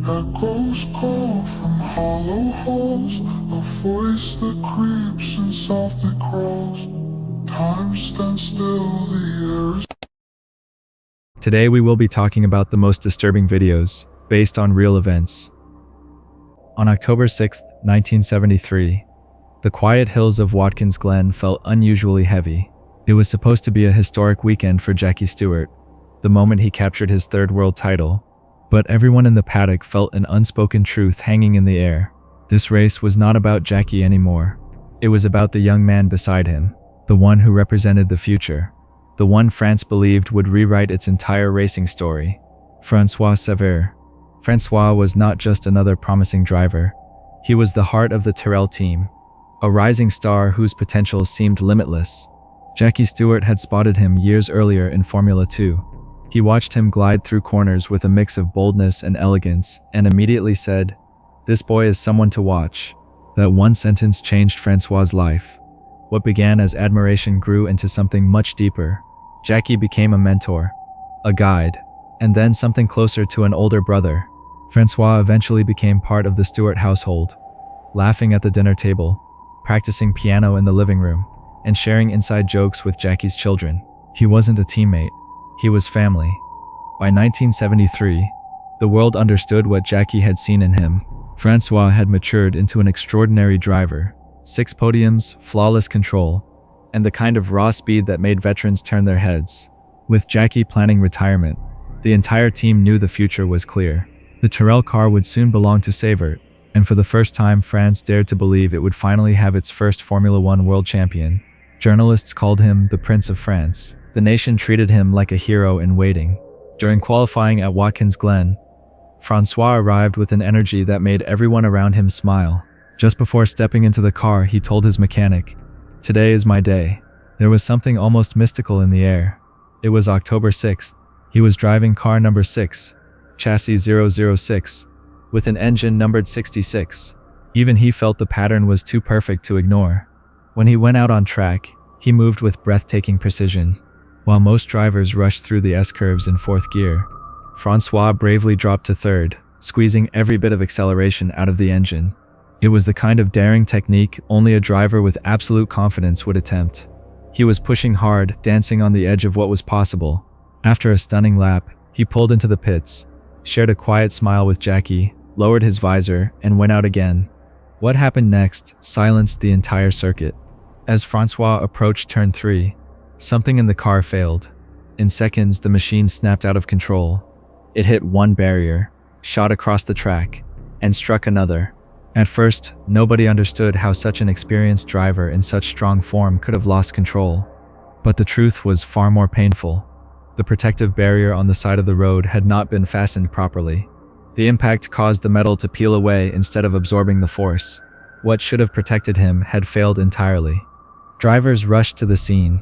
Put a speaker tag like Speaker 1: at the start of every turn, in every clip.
Speaker 1: Echoes call from hollow halls, a voice that creeps and softly crawls. Time stands still, the air is...
Speaker 2: Today we will be talking about the most disturbing videos, based on real events. On October 6, 1973, the quiet hills of Watkins Glen felt unusually heavy. It was supposed to be a historic weekend for Jackie Stewart, the moment he captured his third world title. But everyone in the paddock felt an unspoken truth hanging in the air. This race was not about Jackie anymore. It was about the young man beside him, the one who represented the future, the one France believed would rewrite its entire racing story. Francois Sever. Francois was not just another promising driver. He was the heart of the Tyrrell team, a rising star whose potential seemed limitless. Jackie Stewart had spotted him years earlier in Formula 2. He watched him glide through corners with a mix of boldness and elegance, and immediately said, "This boy is someone to watch." That one sentence changed Francois' life. What began as admiration grew into something much deeper. Jackie became a mentor, a guide, and then something closer to an older brother. Francois eventually became part of the Stewart household, laughing at the dinner table, practicing piano in the living room, and sharing inside jokes with Jackie's children. He wasn't a teammate. He was family. By 1973, the world understood what Jackie had seen in him. Francois had matured into an extraordinary driver. 6 podiums, flawless control, and the kind of raw speed that made veterans turn their heads. With Jackie planning retirement, the entire team knew the future was clear. The Tyrrell car would soon belong to Savert, and for the first time France dared to believe it would finally have its first Formula 1 world champion. Journalists called him the Prince of France. The nation treated him like a hero in waiting. During qualifying at Watkins Glen, Francois arrived with an energy that made everyone around him smile. Just before stepping into the car, he told his mechanic, "Today is my day." There was something almost mystical in the air. It was October 6th. He was driving car number 6, chassis 006, with an engine numbered 66. Even he felt the pattern was too perfect to ignore. When he went out on track, he moved with breathtaking precision. While most drivers rushed through the S-curves in 4th gear, Francois bravely dropped to 3rd, squeezing every bit of acceleration out of the engine. It was the kind of daring technique only a driver with absolute confidence would attempt. He was pushing hard, dancing on the edge of what was possible. After a stunning lap, he pulled into the pits, shared a quiet smile with Jackie, lowered his visor, and went out again. What happened next silenced the entire circuit. As Francois approached turn 3, something in the car failed. In seconds, the machine snapped out of control. It hit one barrier, shot across the track, and struck another. At first, nobody understood how such an experienced driver in such strong form could have lost control. But the truth was far more painful. The protective barrier on the side of the road had not been fastened properly. The impact caused the metal to peel away instead of absorbing the force. What should have protected him had failed entirely. Drivers rushed to the scene.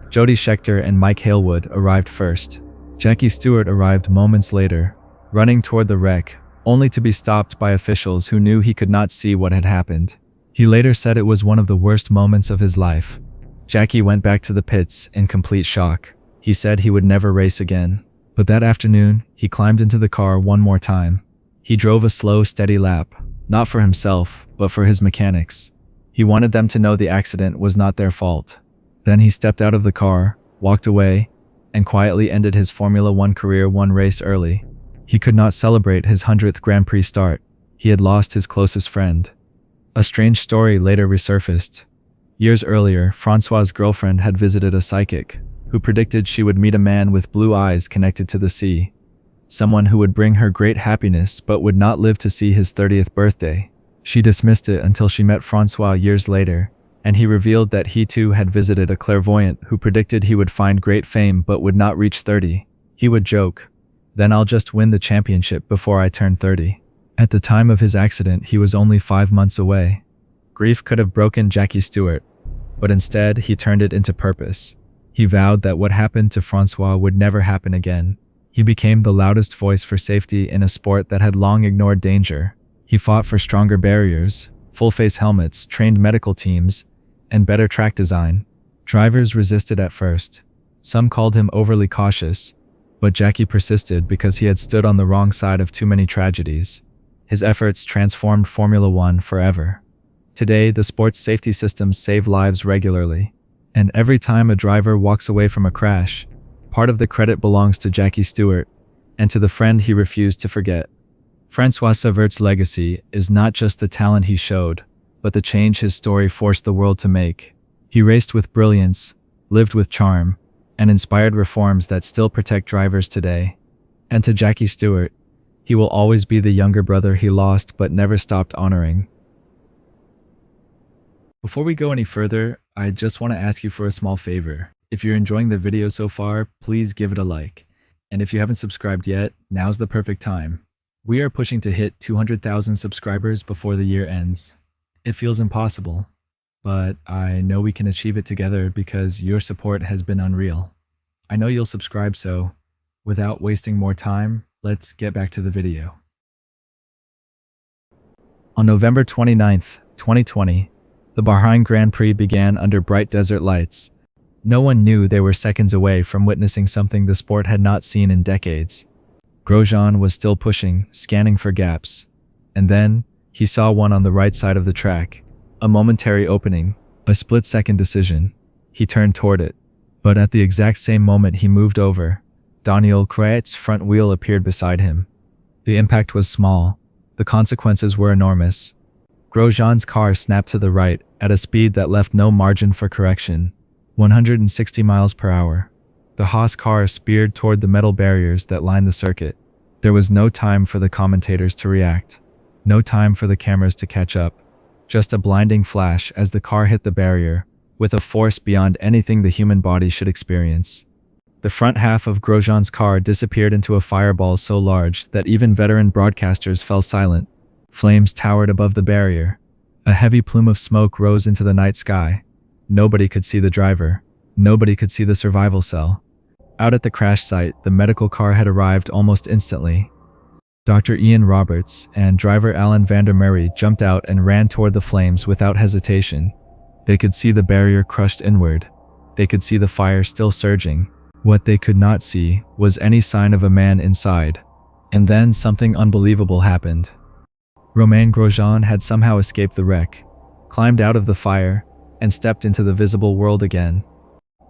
Speaker 2: Jody Scheckter and Mike Halewood arrived first. Jackie Stewart arrived moments later, running toward the wreck, only to be stopped by officials who knew he could not see what had happened. He later said it was one of the worst moments of his life. Jackie went back to the pits in complete shock. He said he would never race again. But that afternoon, he climbed into the car one more time. He drove a slow, steady lap, not for himself, but for his mechanics. He wanted them to know the accident was not their fault. Then he stepped out of the car, walked away, and quietly ended his Formula 1 career one race early. He could not celebrate his 100th Grand Prix start. He had lost his closest friend. A strange story later resurfaced. Years earlier, Francois' girlfriend had visited a psychic, who predicted she would meet a man with blue eyes connected to the sea. Someone who would bring her great happiness but would not live to see his 30th birthday. She dismissed it until she met Francois years later, and he revealed that he too had visited a clairvoyant who predicted he would find great fame but would not reach 30. He would joke, "Then I'll just win the championship before I turn 30. At the time of his accident, he was only 5 months away. Grief could have broken Jackie Stewart, but instead he turned it into purpose. He vowed that what happened to Francois would never happen again. He became the loudest voice for safety in a sport that had long ignored danger. He fought for stronger barriers, full-face helmets, trained medical teams, and better track design. Drivers resisted at first. Some called him overly cautious, but Jackie persisted because he had stood on the wrong side of too many tragedies. His efforts transformed Formula One forever. Today, the sport's safety systems save lives regularly. And every time a driver walks away from a crash, part of the credit belongs to Jackie Stewart and to the friend he refused to forget. Francois Savert's legacy is not just the talent he showed, but the change his story forced the world to make. He raced with brilliance, lived with charm, and inspired reforms that still protect drivers today. And to Jackie Stewart, he will always be the younger brother he lost but never stopped honoring. Before we go any further, I just want to ask you for a small favor. If you're enjoying the video so far, please give it a like. And if you haven't subscribed yet, now's the perfect time. We are pushing to hit 200,000 subscribers before the year ends. It feels impossible, but I know we can achieve it together because your support has been unreal. I know you'll subscribe, so without wasting more time, let's get back to the video. On November 29th, 2020, the Bahrain Grand Prix began under bright desert lights. No one knew they were seconds away from witnessing something the sport had not seen in decades. Grosjean was still pushing, scanning for gaps. And then, he saw one on the right side of the track. A momentary opening, a split-second decision. He turned toward it. But at the exact same moment he moved over, Daniel Kvyat's front wheel appeared beside him. The impact was small. The consequences were enormous. Grosjean's car snapped to the right at a speed that left no margin for correction. 160 miles per hour. The Haas car speared toward the metal barriers that lined the circuit. There was no time for the commentators to react. No time for the cameras to catch up. Just a blinding flash as the car hit the barrier, with a force beyond anything the human body should experience. The front half of Grosjean's car disappeared into a fireball so large that even veteran broadcasters fell silent. Flames towered above the barrier. A heavy plume of smoke rose into the night sky. Nobody could see the driver. Nobody could see the survival cell. Out at the crash site, the medical car had arrived almost instantly. Dr. Ian Roberts and driver Alan van der Merwe jumped out and ran toward the flames without hesitation. They could see the barrier crushed inward. They could see the fire still surging. What they could not see was any sign of a man inside. And then something unbelievable happened. Romain Grosjean had somehow escaped the wreck, climbed out of the fire, and stepped into the visible world again.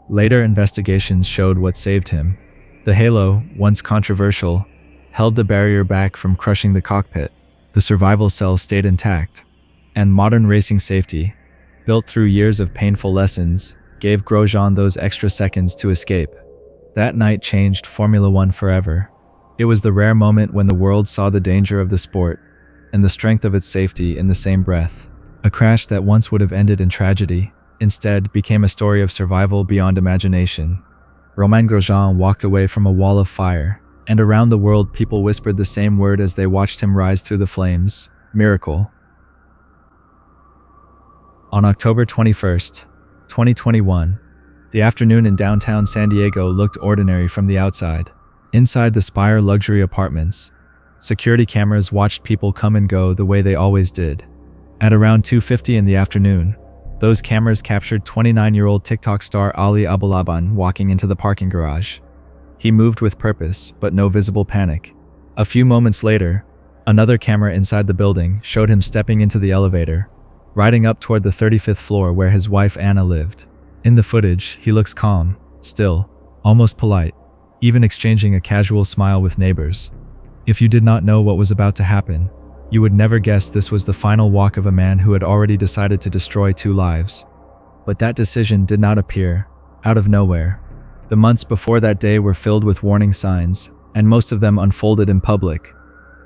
Speaker 2: Later investigations showed what saved him. The halo, once controversial, held the barrier back from crushing the cockpit. The survival cell stayed intact. And modern racing safety, built through years of painful lessons, gave Grosjean those extra seconds to escape. That night changed Formula One forever. It was the rare moment when the world saw the danger of the sport and the strength of its safety in the same breath. A crash that once would have ended in tragedy, instead became a story of survival beyond imagination. Romain Grosjean walked away from a wall of fire, and around the world people whispered the same word as they watched him rise through the flames: miracle. On October 21st, 2021, the afternoon in downtown San Diego looked ordinary from the outside. Inside the Spire luxury apartments, security cameras watched people come and go the way they always did. At around 2:50 in the afternoon, those cameras captured 29-year-old TikTok star Ali Abulaban walking into the parking garage. He moved with purpose, but no visible panic. A few moments later, another camera inside the building showed him stepping into the elevator, riding up toward the 35th floor where his wife Anna lived. In the footage, he looks calm, still, almost polite, even exchanging a casual smile with neighbors. If you did not know what was about to happen, you would never guess this was the final walk of a man who had already decided to destroy 2 lives. But that decision did not appear out of nowhere. The months before that day were filled with warning signs, and most of them unfolded in public.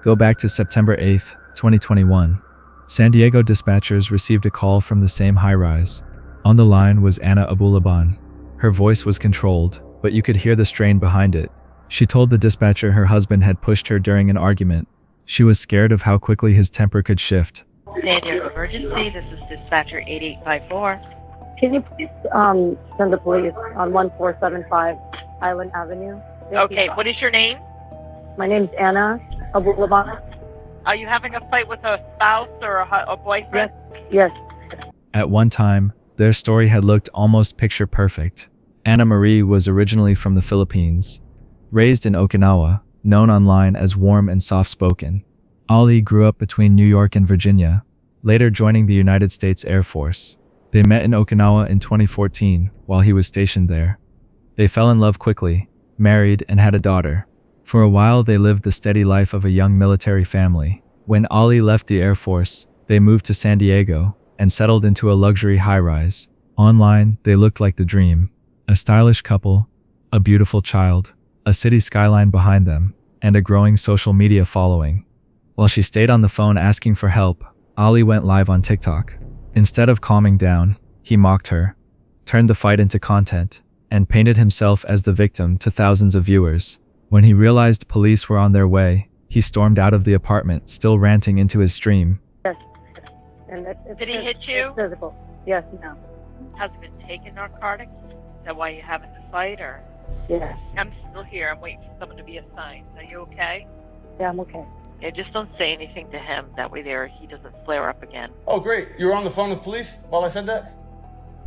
Speaker 2: Go back to September 8th, 2021. San Diego dispatchers received a call from the same high-rise. On the line was Anna Abulaban. Her voice was controlled, but you could hear the strain behind it. She told the dispatcher her husband had pushed her during an argument. She was scared of how quickly his temper could shift.
Speaker 3: San Diego Emergency, this is dispatcher 8854.
Speaker 4: Can you please send the police on 1475 Island Avenue?
Speaker 3: Okay, what is your name?
Speaker 4: My name's Anna Abulaban.
Speaker 3: Are you having a fight with a spouse or a boyfriend?
Speaker 4: Yes.
Speaker 2: At one time, their story had looked almost picture perfect. Anna Marie was originally from the Philippines. Raised in Okinawa, known online as warm and soft-spoken. Ali grew up between New York and Virginia, later joining the United States Air Force. They met in Okinawa in 2014 while he was stationed there. They fell in love quickly, married, and had a daughter. For a while, they lived the steady life of a young military family. When Ali left the Air Force, they moved to San Diego and settled into a luxury high-rise. Online, they looked like the dream. A stylish couple, a beautiful child, a city skyline behind them, and a growing social media following. While she stayed on the phone asking for help, Ali went live on TikTok. Instead of calming down, he mocked her, turned the fight into content, and painted himself as the victim to thousands of viewers. When he realized police were on their way, he stormed out of the apartment, still ranting into his stream.
Speaker 4: Yes. And
Speaker 3: Did he hit you?
Speaker 4: It's physical. Yes, no.
Speaker 3: Has he been taking narcotics? Is that why you're having the fight, or?
Speaker 4: Yes.
Speaker 3: I'm still here. I'm waiting for someone to be assigned. Are you okay?
Speaker 4: Yeah, I'm okay.
Speaker 3: Yeah, just don't say anything to him. That way he doesn't flare up again.
Speaker 5: Oh, great. You were on the phone with police while I said that?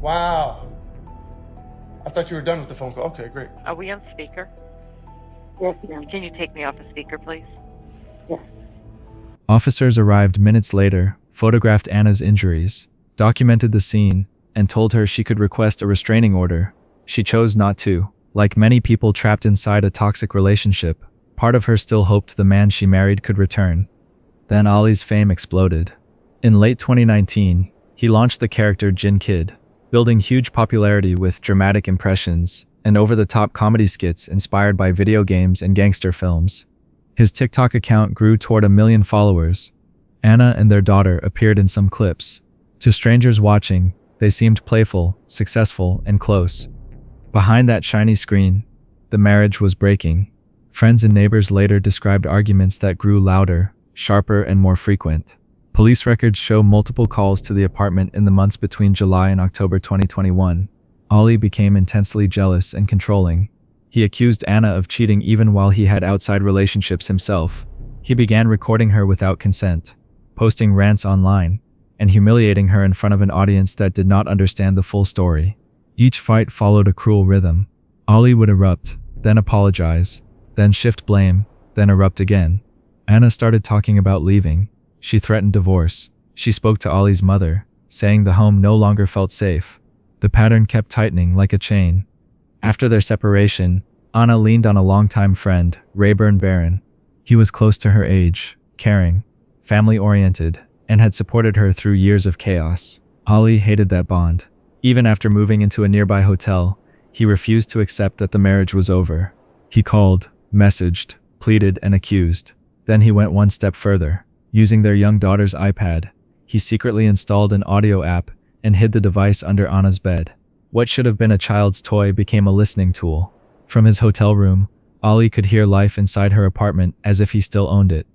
Speaker 5: Wow. I thought you were done with the phone call. Okay, great.
Speaker 3: Are we on speaker?
Speaker 4: Yes, ma'am.
Speaker 3: Can you take me off the speaker, please?
Speaker 4: Yes.
Speaker 2: Officers arrived minutes later, photographed Anna's injuries, documented the scene, and told her she could request a restraining order. She chose not to. Like many people trapped inside a toxic relationship, part of her still hoped the man she married could return. Then Ali's fame exploded. In late 2019, he launched the character Jin Kid, building huge popularity with dramatic impressions and over-the-top comedy skits inspired by video games and gangster films. His TikTok account grew toward 1 million followers. Anna and their daughter appeared in some clips. To strangers watching, they seemed playful, successful, and close. Behind that shiny screen, the marriage was breaking. Friends and neighbors later described arguments that grew louder, sharper, and more frequent. Police records show multiple calls to the apartment in the months between July and October 2021. Ali became intensely jealous and controlling. He accused Anna of cheating even while he had outside relationships himself. He began recording her without consent, posting rants online, and humiliating her in front of an audience that did not understand the full story. Each fight followed a cruel rhythm. Ali would erupt, then apologize, then shift blame, then erupt again. Anna started talking about leaving. She threatened divorce. She spoke to Ali's mother, saying the home no longer felt safe. The pattern kept tightening like a chain. After their separation, Anna leaned on a longtime friend, Rayburn Barron. He was close to her age, caring, family-oriented, and had supported her through years of chaos. Ali hated that bond. Even after moving into a nearby hotel, he refused to accept that the marriage was over. He called, messaged, pleaded, and accused. Then he went one step further. Using their young daughter's iPad, he secretly installed an audio app and hid the device under Anna's bed. What should have been a child's toy became a listening tool. From his hotel room, Ali could hear life inside her apartment as if he still owned it.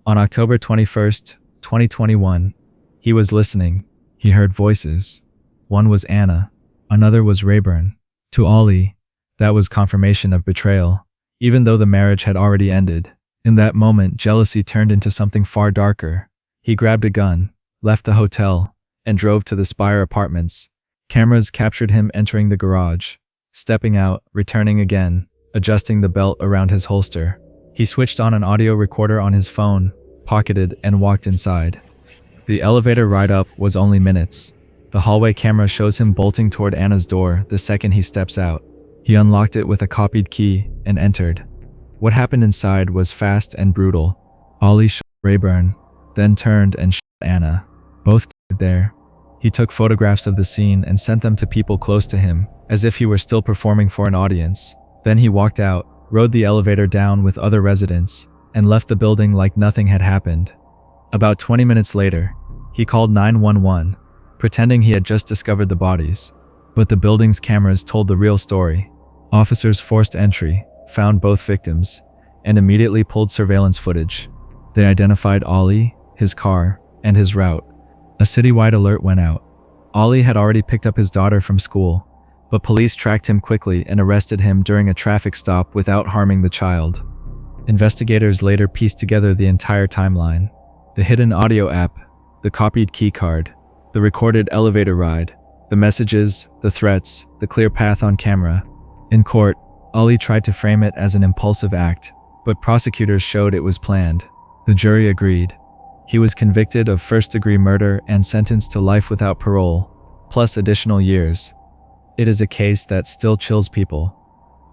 Speaker 2: On October 21st, 2021, he was listening. He heard voices. One was Anna, another was Rayburn. To Ali, that was confirmation of betrayal, even though the marriage had already ended. In that moment, jealousy turned into something far darker. He grabbed a gun, left the hotel, and drove to the Spire Apartments. Cameras captured him entering the garage, stepping out, returning again, adjusting the belt around his holster. He switched on an audio recorder on his phone, pocketed, and walked inside. The elevator ride up was only minutes. The hallway camera shows him bolting toward Anna's door the second he steps out. He unlocked it with a copied key and entered. What happened inside was fast and brutal. Ali shot Rayburn, then turned and shot Anna. Both died there. He took photographs of the scene and sent them to people close to him, as if he were still performing for an audience. Then he walked out, rode the elevator down with other residents, and left the building like nothing had happened. About 20 minutes later, he called 911, pretending he had just discovered the bodies. But the building's cameras told the real story. Officers forced entry, found both victims, and immediately pulled surveillance footage. They identified Ali, his car, and his route. A citywide alert went out. Ali had already picked up his daughter from school, but police tracked him quickly and arrested him during a traffic stop without harming the child. Investigators later pieced together the entire timeline. The hidden audio app, the copied keycard, the recorded elevator ride, the messages, the threats, the clear path on camera. In court, Ali tried to frame it as an impulsive act, but prosecutors showed it was planned. The jury agreed. He was convicted of first-degree murder and sentenced to life without parole, plus additional years. It is a case that still chills people,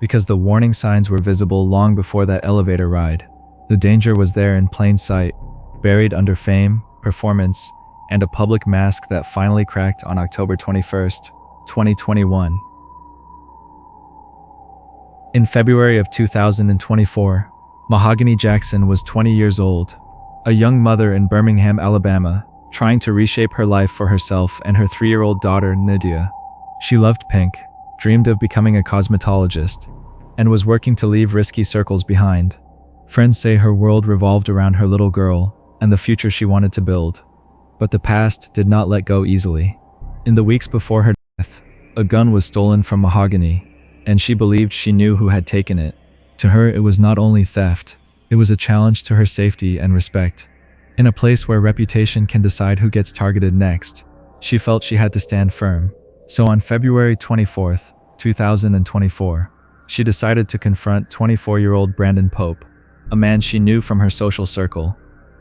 Speaker 2: because the warning signs were visible long before that elevator ride. The danger was there in plain sight, buried under fame, performance, and a public mask that finally cracked on October 21st, 2021. In February of 2024, Mahogany Jackson was 20 years old, a young mother in Birmingham, Alabama, trying to reshape her life for herself and her 3-year-old daughter, Nydia. She loved pink, dreamed of becoming a cosmetologist, and was working to leave risky circles behind. Friends say her world revolved around her little girl and the future she wanted to build. But the past did not let go easily. In the weeks before her death, a gun was stolen from Mahogany, and she believed she knew who had taken it. To her, it was not only theft, it was a challenge to her safety and respect. In a place where reputation can decide who gets targeted next, she felt she had to stand firm. So on February 24, 2024, she decided to confront 24-year-old Brandon Pope, a man she knew from her social circle.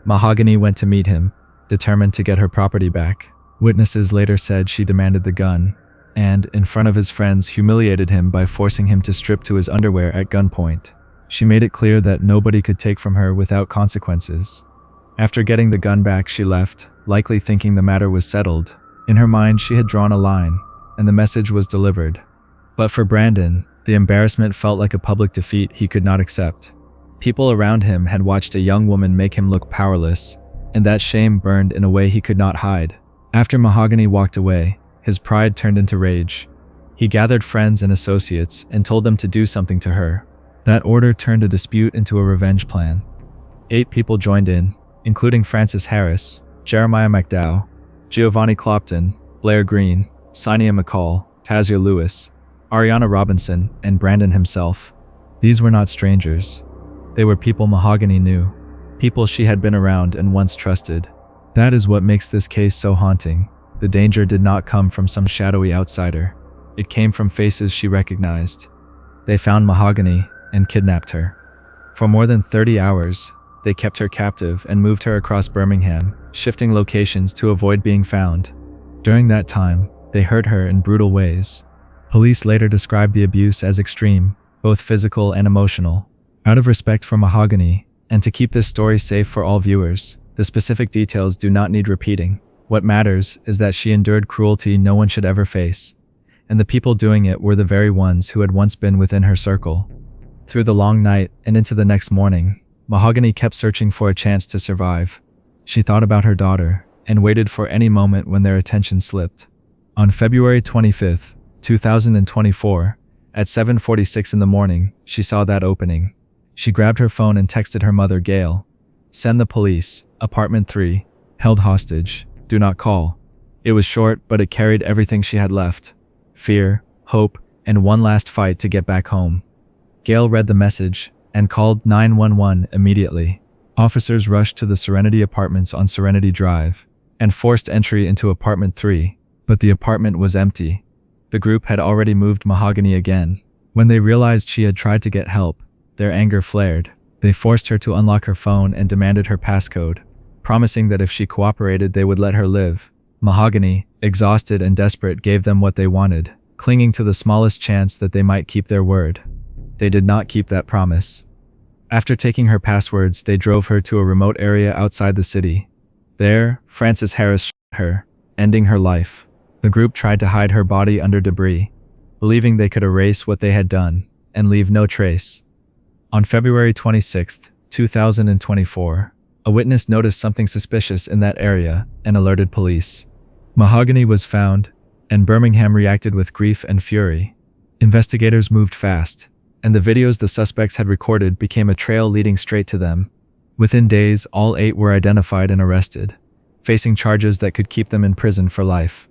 Speaker 2: Mahogany went to meet him, determined to get her property back. Witnesses later said she demanded the gun, and, in front of his friends, humiliated him by forcing him to strip to his underwear at gunpoint. She made it clear that nobody could take from her without consequences. After getting the gun back, she left, likely thinking the matter was settled. In her mind, she had drawn a line, and the message was delivered. But for Brandon, the embarrassment felt like a public defeat he could not accept. People around him had watched a young woman make him look powerless, and that shame burned in a way he could not hide. After Mahogany walked away, his pride turned into rage. He gathered friends and associates and told them to do something to her. That order turned a dispute into a revenge plan. 8 people joined in, including Francis Harris, Jeremiah McDowell, Giovanni Clopton, Blair Green, Sinia McCall, Tazier Lewis, Ariana Robinson, and Brandon himself. These were not strangers. They were people Mahogany knew, people she had been around and once trusted. That is what makes this case so haunting. The danger did not come from some shadowy outsider. It came from faces she recognized. They found Mahogany and kidnapped her. For more than 30 hours, they kept her captive and moved her across Birmingham, shifting locations to avoid being found. During that time, they hurt her in brutal ways. Police later described the abuse as extreme, both physical and emotional. Out of respect for Mahogany, and to keep this story safe for all viewers, the specific details do not need repeating. What matters is that she endured cruelty no one should ever face, and the people doing it were the very ones who had once been within her circle. Through the long night and into the next morning, Mahogany kept searching for a chance to survive. She thought about her daughter and waited for any moment when their attention slipped. On February 25, 2024, at 7:46 in the morning, she saw that opening. She grabbed her phone and texted her mother, Gail. "Send the police, apartment 3, held hostage, do not call." It was short, but it carried everything she had left: fear, hope, and one last fight to get back home. Gail read the message and called 911 immediately. Officers rushed to the Serenity Apartments on Serenity Drive and forced entry into apartment 3, but the apartment was empty. The group had already moved Mahogany again. When they realized she had tried to get help, their anger flared. They forced her to unlock her phone and demanded her passcode, promising that if she cooperated, they would let her live. Mahogany, exhausted and desperate, gave them what they wanted, clinging to the smallest chance that they might keep their word. They did not keep that promise. After taking her passwords, they drove her to a remote area outside the city. There, Francis Harris shot her, ending her life. The group tried to hide her body under debris, believing they could erase what they had done and leave no trace. On February 26, 2024, a witness noticed something suspicious in that area and alerted police. Mahogany was found, and Birmingham reacted with grief and fury. Investigators moved fast, and the videos the suspects had recorded became a trail leading straight to them. Within days, all 8 were identified and arrested, facing charges that could keep them in prison for life.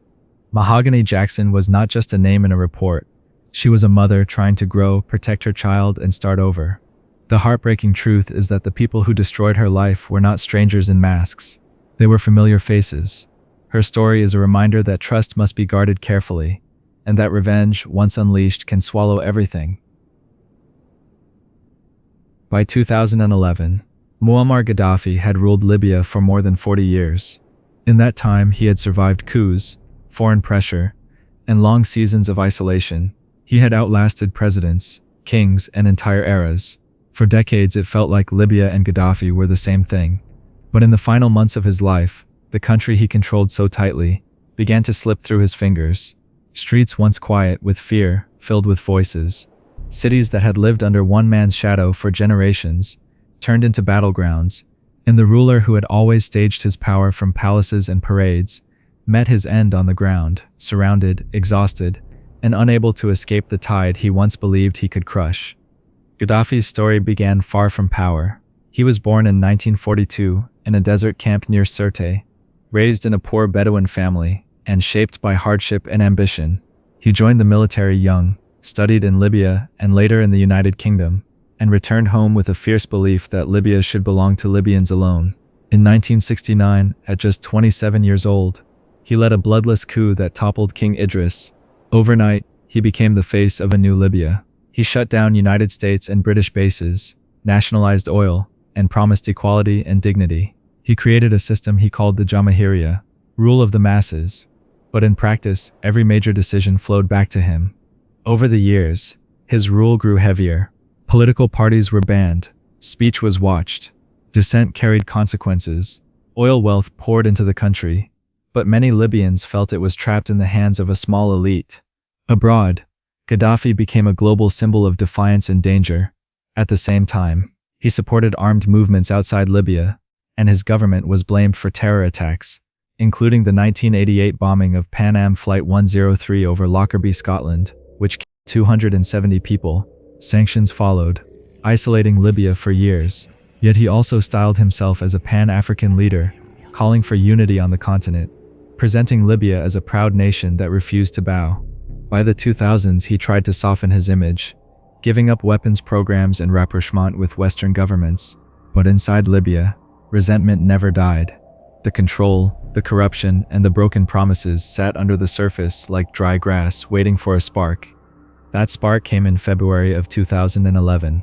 Speaker 2: Mahogany Jackson was not just a name in a report. She was a mother trying to grow, protect her child, and start over. The heartbreaking truth is that the people who destroyed her life were not strangers in masks. They were familiar faces. Her story is a reminder that trust must be guarded carefully, and that revenge, once unleashed, can swallow everything. By 2011, Muammar Gaddafi had ruled Libya for more than 40 years. In that time, he had survived coups, foreign pressure, and long seasons of isolation. He had outlasted presidents, kings, and entire eras. For decades, it felt like Libya and Gaddafi were the same thing. But in the final months of his life, the country he controlled so tightly began to slip through his fingers. Streets once quiet with fear, filled with voices. Cities that had lived under one man's shadow for generations turned into battlegrounds, and the ruler who had always staged his power from palaces and parades met his end on the ground, surrounded, exhausted, and unable to escape the tide he once believed he could crush. Gaddafi's story began far from power. He was born in 1942 in a desert camp near Sirte, raised in a poor Bedouin family, and shaped by hardship and ambition. He joined the military young, studied in Libya and later in the United Kingdom, and returned home with a fierce belief that Libya should belong to Libyans alone. In 1969, at just 27 years old, he led a bloodless coup that toppled King Idris. Overnight, he became the face of a new Libya. He shut down United States and British bases, nationalized oil, and promised equality and dignity. He created a system he called the Jamahiriya, rule of the masses. But in practice, every major decision flowed back to him. Over the years, his rule grew heavier. Political parties were banned, speech was watched, dissent carried consequences, oil wealth poured into the country, but many Libyans felt it was trapped in the hands of a small elite. Abroad, Gaddafi became a global symbol of defiance and danger. At the same time, he supported armed movements outside Libya, and his government was blamed for terror attacks, including the 1988 bombing of Pan Am Flight 103 over Lockerbie, Scotland, which killed 270 people. Sanctions followed, isolating Libya for years. Yet he also styled himself as a Pan-African leader, calling for unity on the continent, presenting Libya as a proud nation that refused to bow. By the 2000s, he tried to soften his image, giving up weapons programs and rapprochement with Western governments. But inside Libya, resentment never died. The control, the corruption, and the broken promises sat under the surface like dry grass waiting for a spark. That spark came in February of 2011.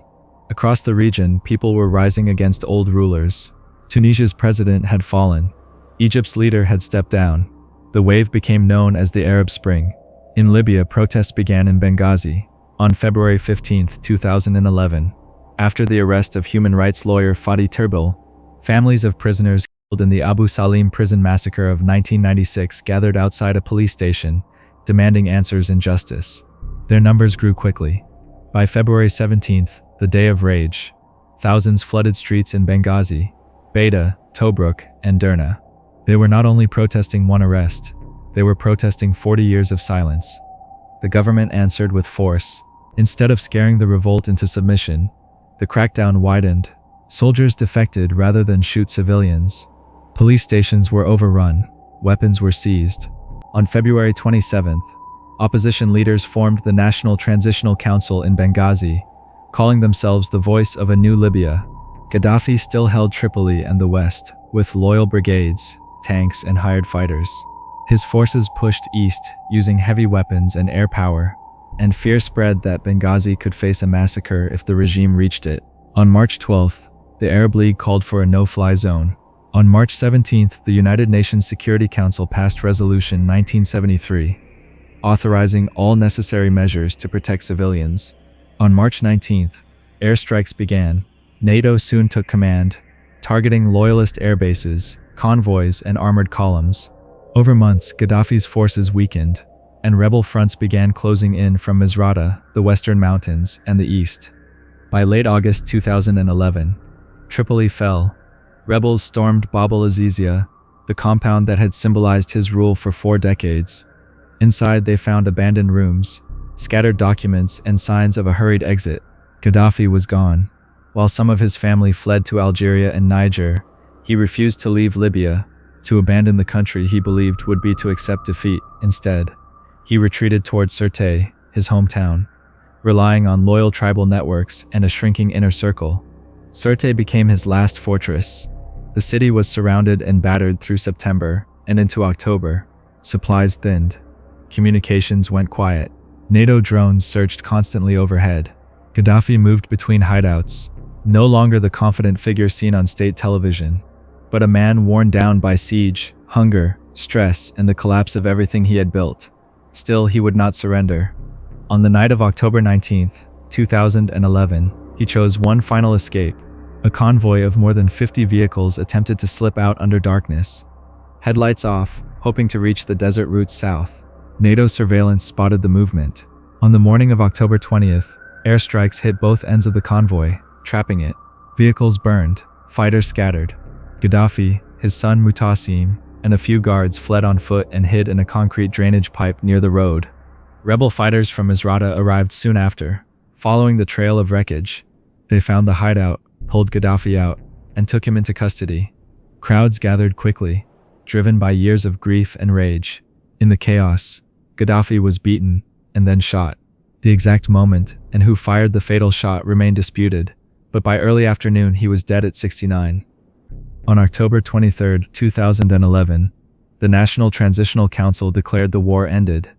Speaker 2: Across the region, people were rising against old rulers. Tunisia's president had fallen. Egypt's leader had stepped down. The wave became known as the Arab Spring. In Libya, protests began in Benghazi on February 15, 2011. After the arrest of human rights lawyer Fadi Terbil, families of prisoners killed in the Abu Salim prison massacre of 1996 gathered outside a police station, demanding answers and justice. Their numbers grew quickly. By February 17th, the day of rage, thousands flooded streets in Benghazi, Beta, Tobruk, and Derna. They were not only protesting one arrest, they were protesting 40 years of silence. The government answered with force. Instead of scaring the revolt into submission, the crackdown widened. Soldiers defected rather than shoot civilians. Police stations were overrun. Weapons were seized. On February 27th, opposition leaders formed the National Transitional Council in Benghazi, calling themselves the voice of a new Libya. Gaddafi still held Tripoli and the West, with loyal brigades, tanks, and hired fighters. His forces pushed east, using heavy weapons and air power, and fear spread that Benghazi could face a massacre if the regime reached it. On March 12th, the Arab League called for a no-fly zone. On March 17th, the United Nations Security Council passed Resolution 1973, authorizing all necessary measures to protect civilians. On March 19th, airstrikes began. NATO soon took command, targeting loyalist airbases, convoys, and armored columns. Over months, Gaddafi's forces weakened, and rebel fronts began closing in from Misrata, the western mountains, and the east. By late August 2011, Tripoli fell. Rebels stormed Bab el-Azizia, the compound that had symbolized his rule for 4 decades. Inside, they found abandoned rooms, scattered documents, and signs of a hurried exit. Gaddafi was gone. While some of his family fled to Algeria and Niger, he refused to leave Libya. To abandon the country he believed would be to accept defeat. Instead, he retreated towards Sirte, his hometown, relying on loyal tribal networks and a shrinking inner circle. Sirte became his last fortress. The city was surrounded and battered through September, and into October, supplies thinned. Communications went quiet. NATO drones searched constantly overhead. Gaddafi moved between hideouts, no longer the confident figure seen on state television, but a man worn down by siege, hunger, stress, and the collapse of everything he had built. Still, he would not surrender. On the night of October 19th, 2011, he chose one final escape. A convoy of more than 50 vehicles attempted to slip out under darkness. Headlights off, hoping to reach the desert routes south. NATO surveillance spotted the movement. On the morning of October 20th, airstrikes hit both ends of the convoy, trapping it. Vehicles burned, fighters scattered. Gaddafi, his son Mutasim, and a few guards fled on foot and hid in a concrete drainage pipe near the road. Rebel fighters from Misrata arrived soon after. Following the trail of wreckage, they found the hideout, pulled Gaddafi out, and took him into custody. Crowds gathered quickly, driven by years of grief and rage. In the chaos, Gaddafi was beaten and then shot. The exact moment and who fired the fatal shot remained disputed, but by early afternoon he was dead at 69. On October 23, 2011, the National Transitional Council declared the war ended.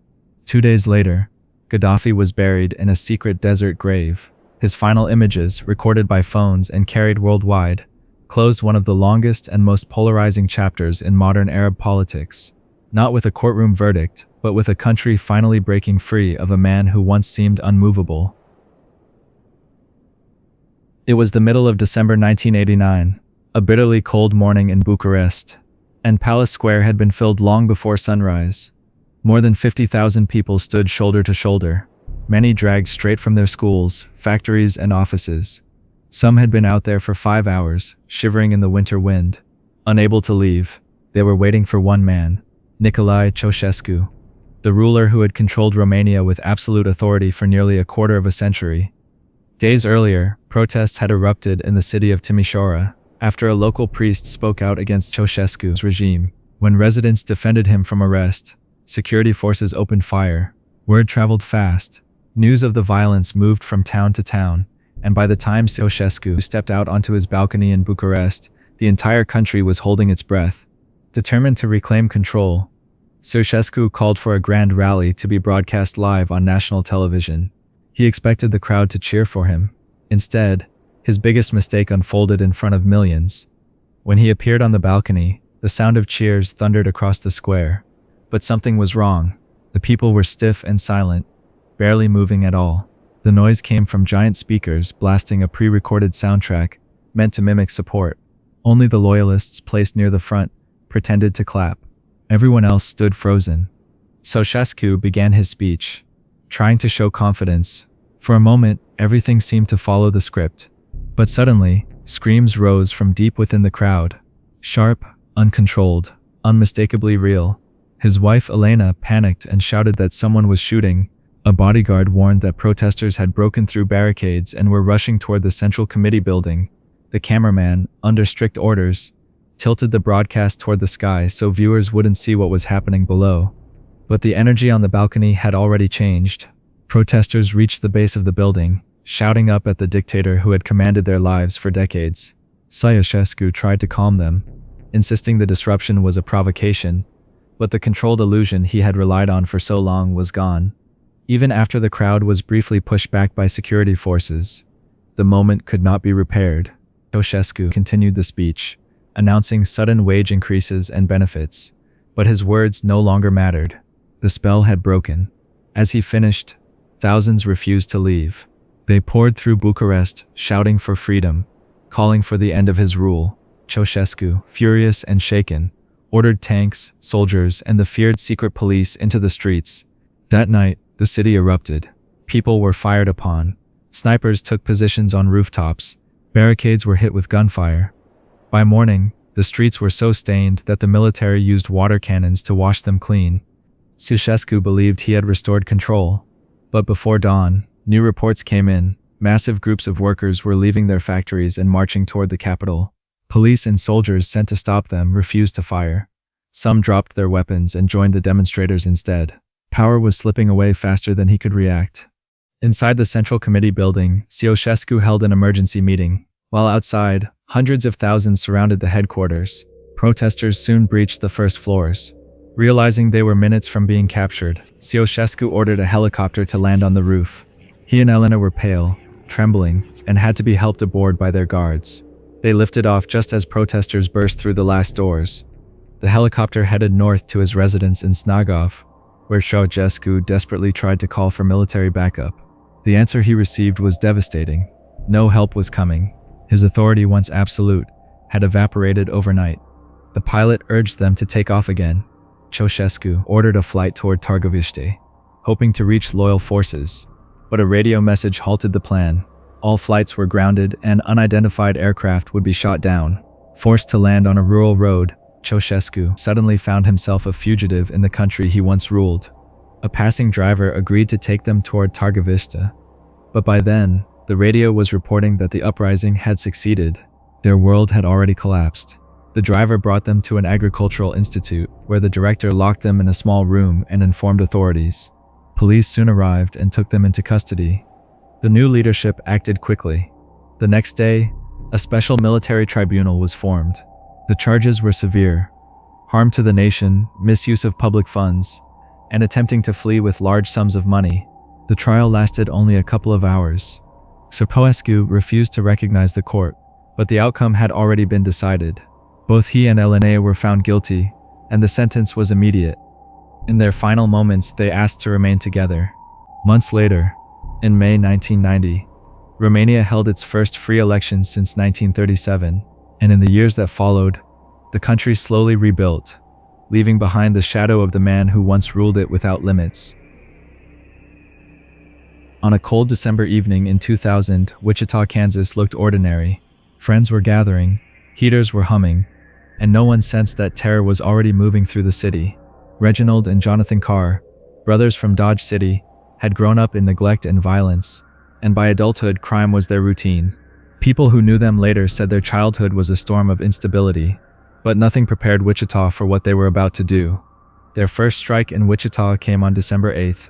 Speaker 2: 2 days later, Gaddafi was buried in a secret desert grave. His final images, recorded by phones and carried worldwide, closed one of the longest and most polarizing chapters in modern Arab politics. Not with a courtroom verdict, but with a country finally breaking free of a man who once seemed unmovable. It was the middle of December 1989, a bitterly cold morning in Bucharest, and Palace Square had been filled long before sunrise. More than 50,000 people stood shoulder to shoulder, many dragged straight from their schools, factories, and offices. Some had been out there for 5 hours, shivering in the winter wind. Unable to leave, they were waiting for one man, Nicolae Ceausescu, the ruler who had controlled Romania with absolute authority for nearly a quarter of a century. Days earlier, protests had erupted in the city of Timișoara, after a local priest spoke out against Ceausescu's regime. When residents defended him from arrest, security forces opened fire. Word traveled fast. News of the violence moved from town to town, and by the time Ceausescu stepped out onto his balcony in Bucharest, the entire country was holding its breath. Determined to reclaim control, Ceausescu called for a grand rally to be broadcast live on national television. He expected the crowd to cheer for him. Instead, his biggest mistake unfolded in front of millions. When he appeared on the balcony, the sound of cheers thundered across the square. But something was wrong. The people were stiff and silent, barely moving at all. The noise came from giant speakers blasting a pre-recorded soundtrack meant to mimic support. Only the loyalists placed near the front pretended to clap. Everyone else stood frozen. Ceausescu began his speech, trying to show confidence. For a moment, everything seemed to follow the script. But suddenly, screams rose from deep within the crowd. Sharp, uncontrolled, unmistakably real. His wife Elena panicked and shouted that someone was shooting. A bodyguard warned that protesters had broken through barricades and were rushing toward the Central Committee building. The cameraman, under strict orders, tilted the broadcast toward the sky so viewers wouldn't see what was happening below. But the energy on the balcony had already changed. Protesters reached the base of the building, shouting up at the dictator who had commanded their lives for decades. Ceausescu tried to calm them, insisting the disruption was a provocation, but the controlled illusion he had relied on for so long was gone. Even after the crowd was briefly pushed back by security forces, the moment could not be repaired. Ceausescu continued the speech, announcing sudden wage increases and benefits, but his words no longer mattered. The spell had broken. As he finished, thousands refused to leave. They poured through Bucharest, shouting for freedom, calling for the end of his rule. Ceausescu, furious and shaken, ordered tanks, soldiers, and the feared secret police into the streets. That night, the city erupted. People were fired upon. Snipers took positions on rooftops. Barricades were hit with gunfire. By morning, the streets were so stained that the military used water cannons to wash them clean. Ceausescu believed he had restored control. But before dawn, new reports came in. Massive groups of workers were leaving their factories and marching toward the capital. Police and soldiers sent to stop them refused to fire. Some dropped their weapons and joined the demonstrators instead. Power was slipping away faster than he could react. Inside the Central Committee building, Ceausescu held an emergency meeting. While outside, hundreds of thousands surrounded the headquarters. Protesters soon breached the first floors. Realizing they were minutes from being captured, Ceausescu ordered a helicopter to land on the roof. He and Elena were pale, trembling, and had to be helped aboard by their guards. They lifted off just as protesters burst through the last doors. The helicopter headed north to his residence in Snagov, where Ceausescu desperately tried to call for military backup. The answer he received was devastating. No help was coming. His authority, once absolute, had evaporated overnight. The pilot urged them to take off again. Ceausescu ordered a flight toward Targoviste, hoping to reach loyal forces. But a radio message halted the plan. All flights were grounded and unidentified aircraft would be shot down. Forced to land on a rural road, Ceausescu suddenly found himself a fugitive in the country he once ruled. A passing driver agreed to take them toward Targoviste. But by then, the radio was reporting that the uprising had succeeded. Their world had already collapsed. The driver brought them to an agricultural institute, where the director locked them in a small room and informed authorities. Police soon arrived and took them into custody. The new leadership acted quickly. The next day, a special military tribunal was formed. The charges were severe: harm to the nation, misuse of public funds, and attempting to flee with large sums of money. The trial lasted only a couple of hours. Ceausescu refused to recognize the court, but the outcome had already been decided. Both he and Elena were found guilty, and the sentence was immediate. In their final moments, they asked to remain together. Months later, in May 1990, Romania held its first free elections since 1937, and in the years that followed, the country slowly rebuilt, leaving behind the shadow of the man who once ruled it without limits. On a cold December evening in 2000, Wichita, Kansas looked ordinary. Friends were gathering, heaters were humming, and no one sensed that terror was already moving through the city. Reginald and Jonathan Carr, brothers from Dodge City, had grown up in neglect and violence, and by adulthood, crime was their routine. People who knew them later said their childhood was a storm of instability, but nothing prepared Wichita for what they were about to do. Their first strike in Wichita came on December 8,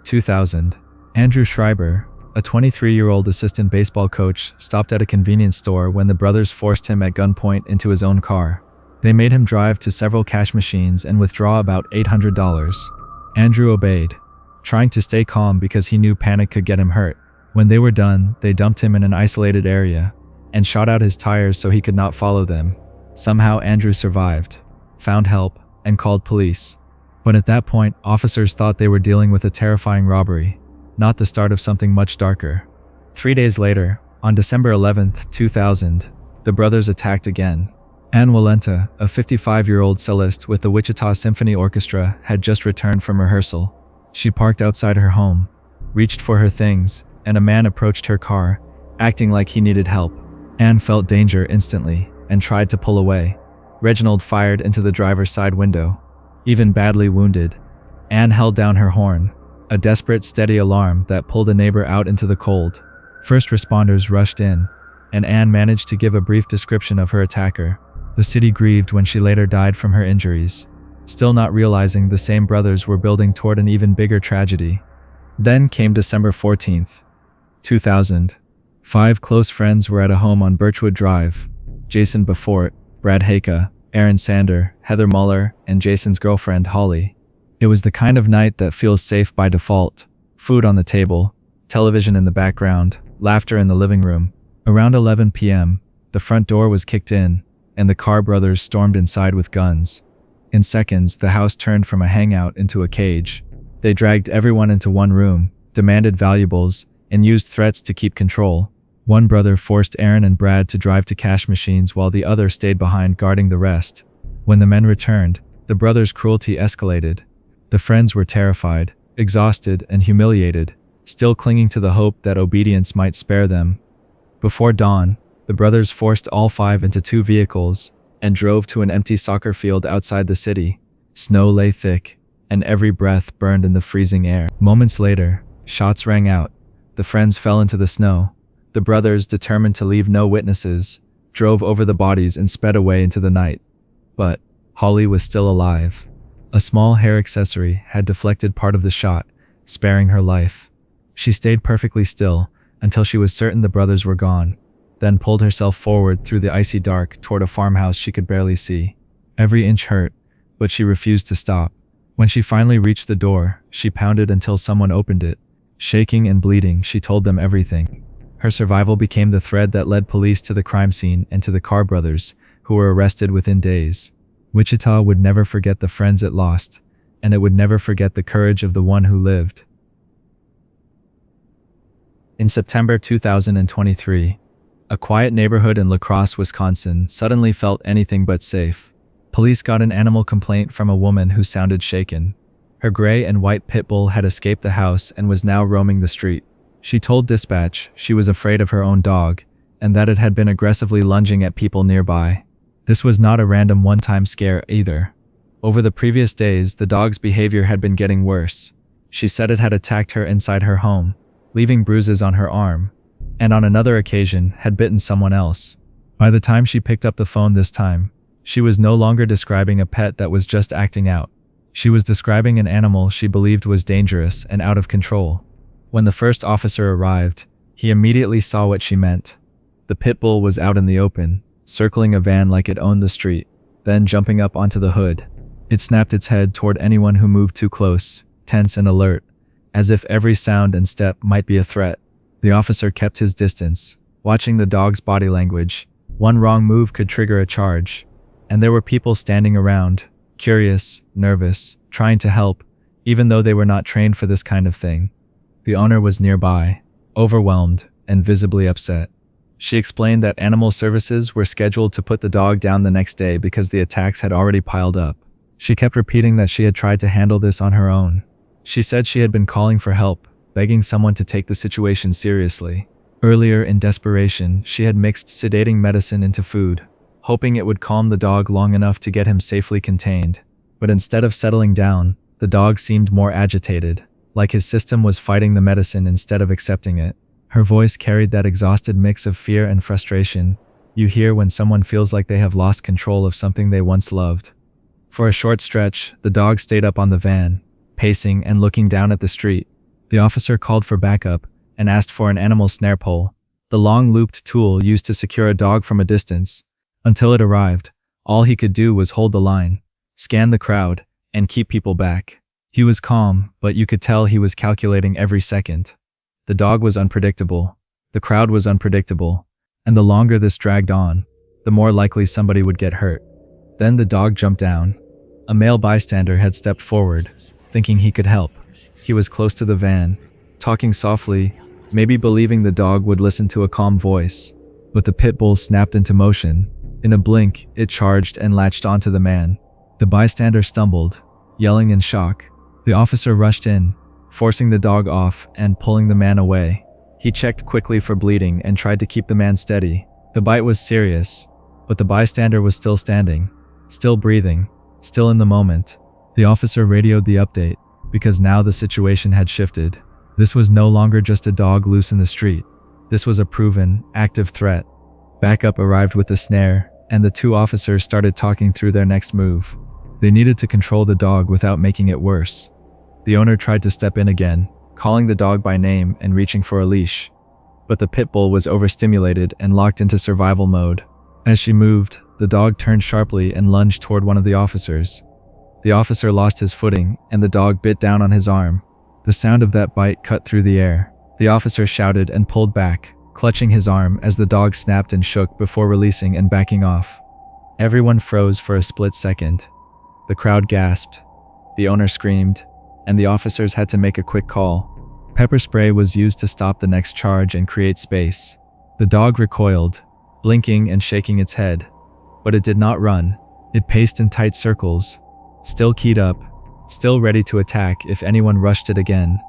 Speaker 2: 2000. Andrew Schreiber, a 23-year-old assistant baseball coach, stopped at a convenience store when the brothers forced him at gunpoint into his own car. They made him drive to several cash machines and withdraw about $800. Andrew obeyed, trying to stay calm because he knew panic could get him hurt. When they were done, they dumped him in an isolated area and shot out his tires so he could not follow them. Somehow Andrew survived, found help, and called police. But at that point, officers thought they were dealing with a terrifying robbery, not the start of something much darker. 3 days later, on December 11, 2000, the brothers attacked again. Anne Walenta, a 55-year-old cellist with the Wichita Symphony Orchestra, had just returned from rehearsal. She parked outside her home, reached for her things, and a man approached her car, acting like he needed help. Anne felt danger instantly and tried to pull away. Reginald fired into the driver's side window. Even badly wounded, Anne held down her horn, a desperate, steady alarm that pulled a neighbor out into the cold. First responders rushed in, and Anne managed to give a brief description of her attacker. The city grieved when she later died from her injuries, still not realizing the same brothers were building toward an even bigger tragedy. Then came December 14th, 2000. 5 close friends were at a home on Birchwood Drive: Jason Befort, Brad Haka, Aaron Sander, Heather Muller, and Jason's girlfriend, Holly. It was the kind of night that feels safe by default. Food on the table, television in the background, laughter in the living room. Around 11 p.m., the front door was kicked in, and the Carr brothers stormed inside with guns. In seconds, the house turned from a hangout into a cage. They dragged everyone into one room, demanded valuables, and used threats to keep control. One brother forced Aaron and Brad to drive to cash machines while the other stayed behind guarding the rest. When the men returned, the brothers' cruelty escalated. The friends were terrified, exhausted, and humiliated, still clinging to the hope that obedience might spare them. Before dawn, the brothers forced all 5 into 2 vehicles and drove to an empty soccer field outside the city. Snow lay thick, and every breath burned in the freezing air. Moments later, shots rang out. The friends fell into the snow. The brothers, determined to leave no witnesses, drove over the bodies and sped away into the night. But Holly was still alive. A small hair accessory had deflected part of the shot, sparing her life. She stayed perfectly still until she was certain the brothers were gone, then pulled herself forward through the icy dark toward a farmhouse she could barely see. Every inch hurt, but she refused to stop. When she finally reached the door, she pounded until someone opened it. Shaking and bleeding, she told them everything. Her survival became the thread that led police to the crime scene and to the Carr brothers, who were arrested within days. Wichita would never forget the friends it lost, and it would never forget the courage of the one who lived. In September 2023, a quiet neighborhood in La Crosse, Wisconsin suddenly felt anything but safe. Police got an animal complaint from a woman who sounded shaken. Her gray and white pit bull had escaped the house and was now roaming the street. She told dispatch she was afraid of her own dog, and that it had been aggressively lunging at people nearby. This was not a random one-time scare either. Over the previous days, the dog's behavior had been getting worse. She said it had attacked her inside her home, leaving bruises on her arm, and on another occasion had bitten someone else. By the time she picked up the phone this time, she was no longer describing a pet that was just acting out. She was describing an animal she believed was dangerous and out of control. When the first officer arrived, he immediately saw what she meant. The pit bull was out in the open, circling a van like it owned the street, then jumping up onto the hood. It snapped its head toward anyone who moved too close, tense and alert, as if every sound and step might be a threat. The officer kept his distance, watching the dog's body language. One wrong move could trigger a charge, and there were people standing around, curious, nervous, trying to help, even though they were not trained for this kind of thing. The owner was nearby, overwhelmed and visibly upset. She explained that animal services were scheduled to put the dog down the next day because the attacks had already piled up. She kept repeating that she had tried to handle this on her own. She said she had been calling for help, begging someone to take the situation seriously. Earlier, in desperation, she had mixed sedating medicine into food, hoping it would calm the dog long enough to get him safely contained. But instead of settling down, the dog seemed more agitated, like his system was fighting the medicine instead of accepting it. Her voice carried that exhausted mix of fear and frustration you hear when someone feels like they have lost control of something they once loved. For a short stretch, the dog stayed up on the van, pacing and looking down at the street. The officer called for backup and asked for an animal snare pole, the long looped tool used to secure a dog from a distance. Until it arrived, all he could do was hold the line, scan the crowd, and keep people back. He was calm, but you could tell he was calculating every second. The dog was unpredictable, the crowd was unpredictable, and the longer this dragged on, the more likely somebody would get hurt. Then the dog jumped down. A male bystander had stepped forward, thinking he could help. He was close to the van, talking softly, maybe believing the dog would listen to a calm voice. But the pit bull snapped into motion. In a blink, it charged and latched onto the man. The bystander stumbled, yelling in shock. The officer rushed in, forcing the dog off and pulling the man away. He checked quickly for bleeding and tried to keep the man steady. The bite was serious, but the bystander was still standing, still breathing, still in the moment. The officer radioed the update, because now the situation had shifted. This was no longer just a dog loose in the street. This was a proven, active threat. Backup arrived with the snare, and the two officers started talking through their next move. They needed to control the dog without making it worse. The owner tried to step in again, calling the dog by name and reaching for a leash. But the pit bull was overstimulated and locked into survival mode. As she moved, the dog turned sharply and lunged toward one of the officers. The officer lost his footing, and the dog bit down on his arm. The sound of that bite cut through the air. The officer shouted and pulled back, clutching his arm as the dog snapped and shook before releasing and backing off. Everyone froze for a split second. The crowd gasped. The owner screamed, and the officers had to make a quick call. Pepper spray was used to stop the next charge and create space. The dog recoiled, blinking and shaking its head. But it did not run. It paced in tight circles, still keyed up, still ready to attack if anyone rushed it again.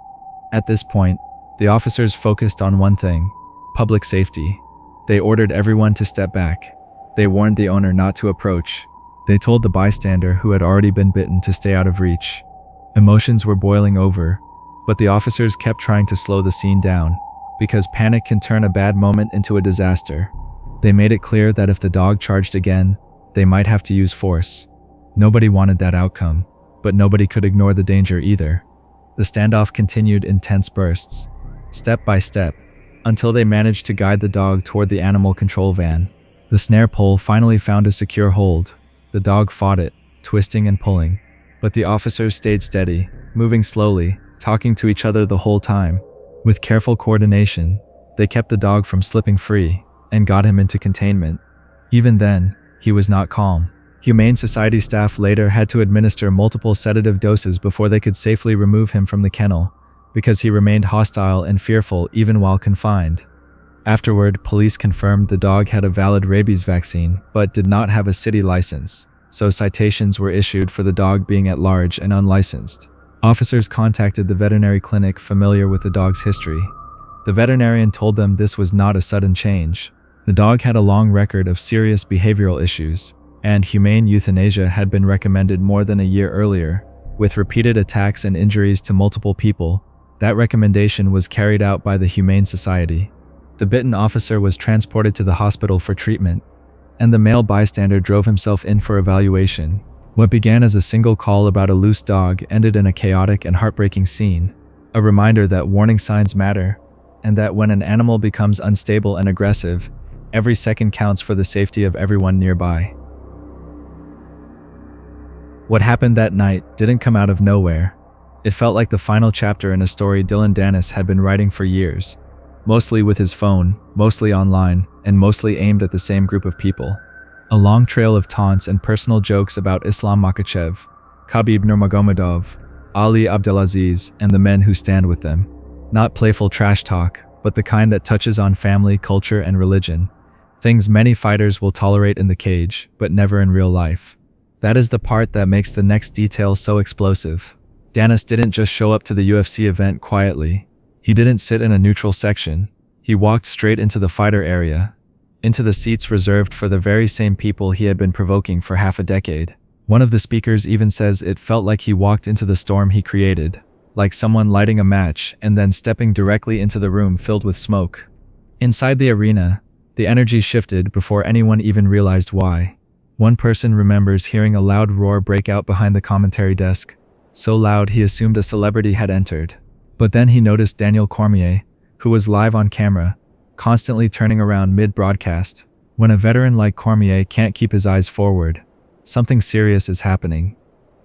Speaker 2: At this point, the officers focused on one thing: public safety. They ordered everyone to step back. They warned the owner not to approach. They told the bystander who had already been bitten to stay out of reach. Emotions were boiling over, but the officers kept trying to slow the scene down, because panic can turn a bad moment into a disaster. They made it clear that if the dog charged again, they might have to use force. Nobody wanted that outcome, but nobody could ignore the danger either. The standoff continued in tense bursts, step by step, until they managed to guide the dog toward the animal control van. The snare pole finally found a secure hold. The dog fought it, twisting and pulling. But the officers stayed steady, moving slowly, talking to each other the whole time. With careful coordination, They kept the dog from slipping free and got him into containment. Even then, he was not calm. Humane Society staff later had to administer multiple sedative doses before they could safely remove him from the kennel, because he remained hostile and fearful even while confined. Afterward, police confirmed the dog had a valid rabies vaccine, but did not have a city license, so citations were issued for the dog being at large and unlicensed. Officers contacted the veterinary clinic familiar with the dog's history. The veterinarian told them this was not a sudden change. The dog had a long record of serious behavioral issues, and humane euthanasia had been recommended more than a year earlier. With repeated attacks and injuries to multiple people, that recommendation was carried out by the Humane Society. The bitten officer was transported to the hospital for treatment, and the male bystander drove himself in for evaluation. What began as a single call about a loose dog ended in a chaotic and heartbreaking scene, a reminder that warning signs matter, and that when an animal becomes unstable and aggressive, every second counts for the safety of everyone nearby. What happened that night didn't come out of nowhere. It felt like the final chapter in a story Dylan Dennis had been writing for years, mostly with his phone, mostly online, and mostly aimed at the same group of people. A long trail of taunts and personal jokes about Islam Makhachev, Khabib Nurmagomedov, Ali Abdelaziz, and the men who stand with them. Not playful trash talk, but the kind that touches on family, culture, and religion. Things many fighters will tolerate in the cage, but never in real life. That is the part that makes the next detail so explosive. Dennis didn't just show up to the UFC event quietly. He didn't sit in a neutral section. He walked straight into the fighter area, into the seats reserved for the very same people he had been provoking for half a decade. One of the speakers even says it felt like he walked into the storm he created, like someone lighting a match and then stepping directly into the room filled with smoke. Inside the arena, the energy shifted before anyone even realized why. One person remembers hearing a loud roar break out behind the commentary desk, so loud he assumed a celebrity had entered. But then he noticed Daniel Cormier, who was live on camera, constantly turning around mid-broadcast. When a veteran like Cormier can't keep his eyes forward, something serious is happening.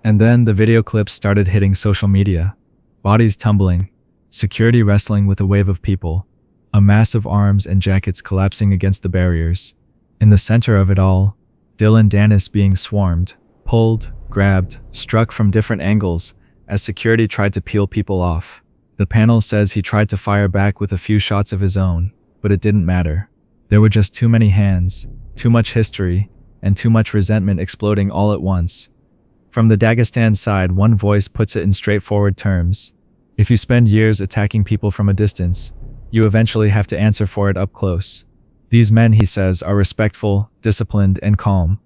Speaker 2: And then the video clips started hitting social media. Bodies tumbling, security wrestling with a wave of people, a mass of arms and jackets collapsing against the barriers. In the center of it all, Dylan Dennis being swarmed, pulled, grabbed, struck from different angles as security tried to peel people off. The panel says he tried to fire back with a few shots of his own, but it didn't matter. There were just too many hands, too much history, and too much resentment exploding all at once. From the Dagestan side, one voice puts it in straightforward terms. If you spend years attacking people from a distance, you eventually have to answer for it up close. These men, he says, are respectful, disciplined, and calm,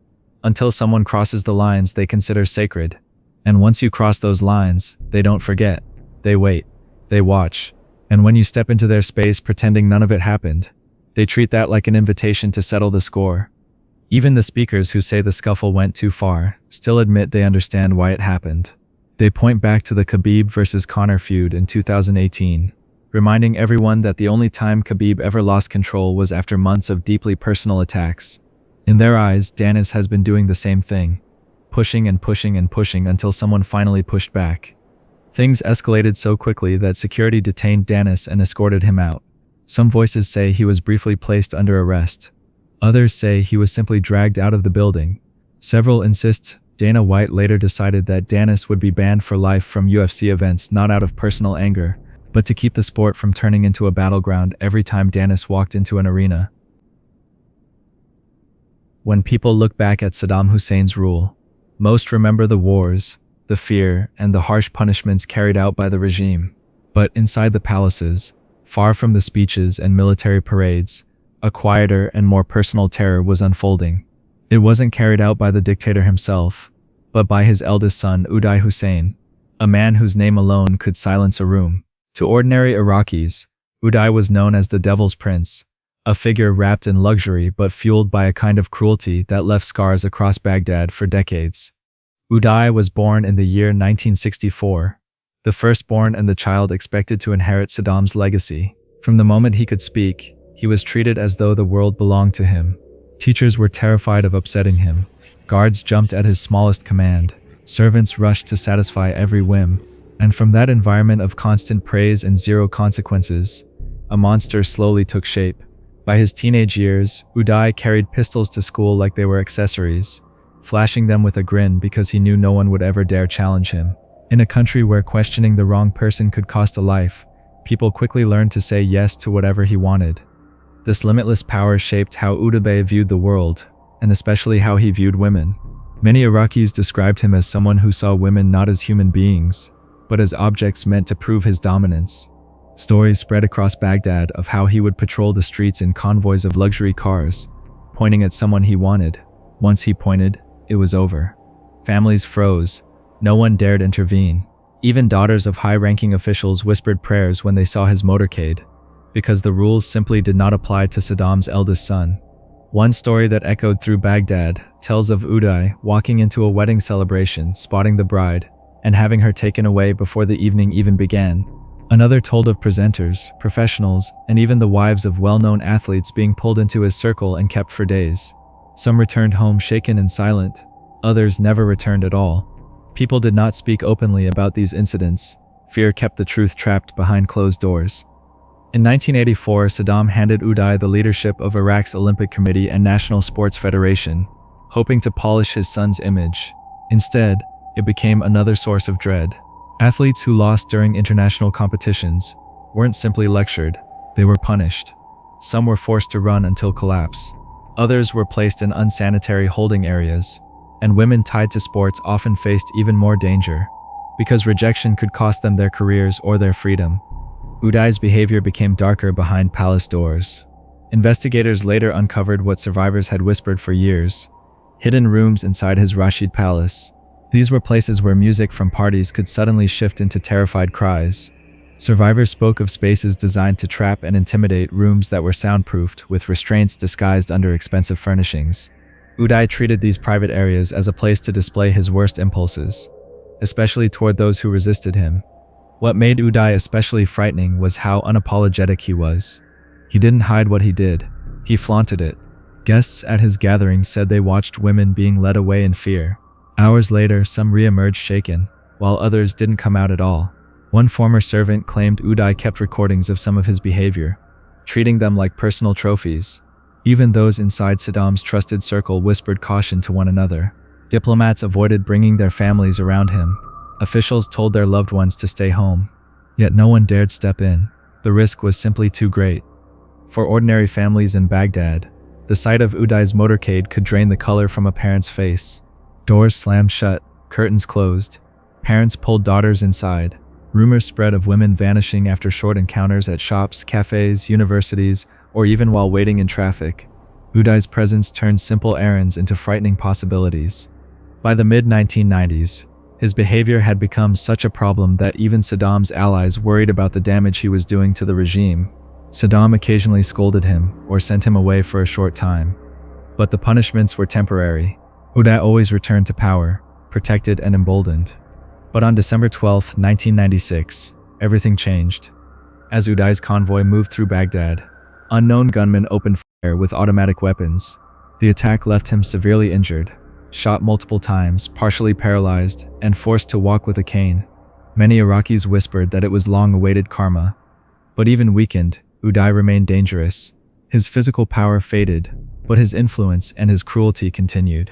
Speaker 2: until someone crosses the lines they consider sacred. And once you cross those lines, they don't forget. They wait. They watch. And when you step into their space pretending none of it happened, they treat that like an invitation to settle the score. Even the speakers who say the scuffle went too far still admit they understand why it happened. They point back to the Khabib versus Conor feud in 2018, reminding everyone that the only time Khabib ever lost control was after months of deeply personal attacks. In their eyes, Dennis has been doing the same thing, pushing and pushing and pushing until someone finally pushed back. Things escalated so quickly that security detained Dennis and escorted him out. Some voices say he was briefly placed under arrest. Others say he was simply dragged out of the building. Several insist Dana White later decided that Dennis would be banned for life from UFC events not out of personal anger, but to keep the sport from turning into a battleground every time Dennis walked into an arena. When people look back at Saddam Hussein's rule, most remember the wars, the fear, and the harsh punishments carried out by the regime. But inside the palaces, far from the speeches and military parades, a quieter and more personal terror was unfolding. It wasn't carried out by the dictator himself, but by his eldest son, Uday Hussein, a man whose name alone could silence a room. To ordinary Iraqis, Uday was known as the Devil's Prince, a figure wrapped in luxury but fueled by a kind of cruelty that left scars across Baghdad for decades. Uday was born in the year 1964, the firstborn and the child expected to inherit Saddam's legacy. From the moment he could speak, he was treated as though the world belonged to him. Teachers were terrified of upsetting him. Guards jumped at his smallest command. Servants rushed to satisfy every whim. And from that environment of constant praise and zero consequences, a monster slowly took shape. By his teenage years, Uday carried pistols to school like they were accessories, flashing them with a grin because he knew no one would ever dare challenge him. In a country where questioning the wrong person could cost a life, people quickly learned to say yes to whatever he wanted. This limitless power shaped how Uday viewed the world, and especially how he viewed women. Many Iraqis described him as someone who saw women not as human beings, but as objects meant to prove his dominance. Stories spread across Baghdad of how he would patrol the streets in convoys of luxury cars, pointing at someone he wanted. Once he pointed, it was over. Families froze. No one dared intervene. Even daughters of high-ranking officials whispered prayers when they saw his motorcade, because the rules simply did not apply to Saddam's eldest son. One story that echoed through Baghdad tells of Uday walking into a wedding celebration, spotting the bride, and having her taken away before the evening even began. Another told of presenters, professionals, and even the wives of well-known athletes being pulled into his circle and kept for days. Some returned home shaken and silent. Others never returned at all. People did not speak openly about these incidents. Fear kept the truth trapped behind closed doors. In 1984, Saddam handed Uday the leadership of Iraq's Olympic Committee and National Sports Federation, hoping to polish his son's image. Instead, it became another source of dread. Athletes who lost during international competitions weren't simply lectured, they were punished. Some were forced to run until collapse. Others were placed in unsanitary holding areas, and women tied to sports often faced even more danger, because rejection could cost them their careers or their freedom. Uday's behavior became darker behind palace doors. Investigators later uncovered what survivors had whispered for years: hidden rooms inside his Rashid palace. These were places where music from parties could suddenly shift into terrified cries. Survivors spoke of spaces designed to trap and intimidate, rooms that were soundproofed with restraints disguised under expensive furnishings. Uday treated these private areas as a place to display his worst impulses, especially toward those who resisted him. What made Uday especially frightening was how unapologetic he was. He didn't hide what he did, he flaunted it. Guests at his gatherings said they watched women being led away in fear. Hours later, some re-emerged shaken, while others didn't come out at all. One former servant claimed Uday kept recordings of some of his behavior, treating them like personal trophies. Even those inside Saddam's trusted circle whispered caution to one another. Diplomats avoided bringing their families around him. Officials told their loved ones to stay home. Yet no one dared step in. The risk was simply too great. For ordinary families in Baghdad, the sight of Uday's motorcade could drain the color from a parent's face. Doors slammed shut, curtains closed. Parents pulled daughters inside. Rumors spread of women vanishing after short encounters at shops, cafes, universities, or even while waiting in traffic. Uday's presence turned simple errands into frightening possibilities. By the mid-1990s, his behavior had become such a problem that even Saddam's allies worried about the damage he was doing to the regime. Saddam occasionally scolded him or sent him away for a short time. But the punishments were temporary. Uday always returned to power, protected and emboldened. But on December 12, 1996, everything changed. As Uday's convoy moved through Baghdad, unknown gunmen opened fire with automatic weapons. The attack left him severely injured, shot multiple times, partially paralyzed, and forced to walk with a cane. Many Iraqis whispered that it was long-awaited karma. But even weakened, Uday remained dangerous. His physical power faded, but his influence and his cruelty continued.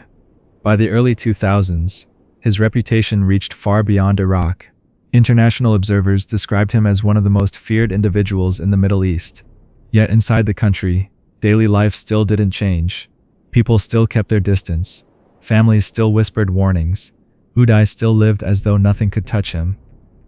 Speaker 2: By the early 2000s, his reputation reached far beyond Iraq. International observers described him as one of the most feared individuals in the Middle East. Yet inside the country, daily life still didn't change. People still kept their distance. Families still whispered warnings. Uday still lived as though nothing could touch him.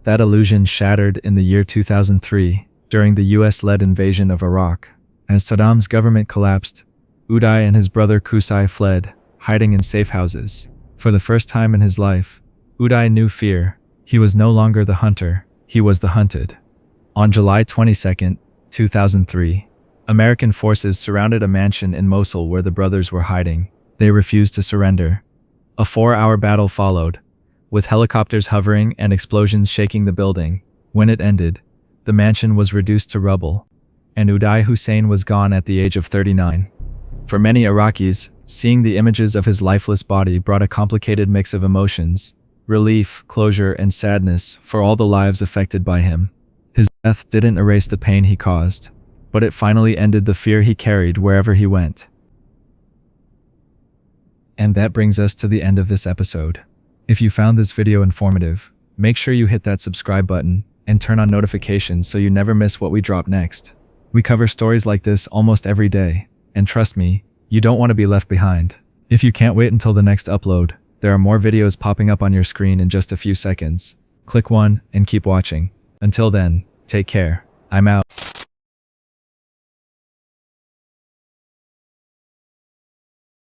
Speaker 2: That illusion shattered in the year 2003, during the US-led invasion of Iraq. As Saddam's government collapsed, Uday and his brother Qusay fled, hiding in safe houses. For the first time in his life, Uday knew fear. He was no longer the hunter, he was the hunted. On July 22, 2003, American forces surrounded a mansion in Mosul where the brothers were hiding. They refused to surrender. A 4-hour battle followed, with helicopters hovering and explosions shaking the building. When it ended, the mansion was reduced to rubble, and Uday Hussein was gone at the age of 39. For many Iraqis, seeing the images of his lifeless body brought a complicated mix of emotions: relief, closure, and sadness for all the lives affected by him. His death didn't erase the pain he caused. but it finally ended the fear he carried wherever he went. And that brings us to the end of this episode. If you found this video informative, make sure you hit that subscribe button and turn on notifications so you never miss what we drop next. We cover stories like this almost every day, and trust me, you don't want to be left behind. If you can't wait until the next upload, there are more videos popping up on your screen in just a few seconds. Click one and keep watching. Until then, take care. I'm out.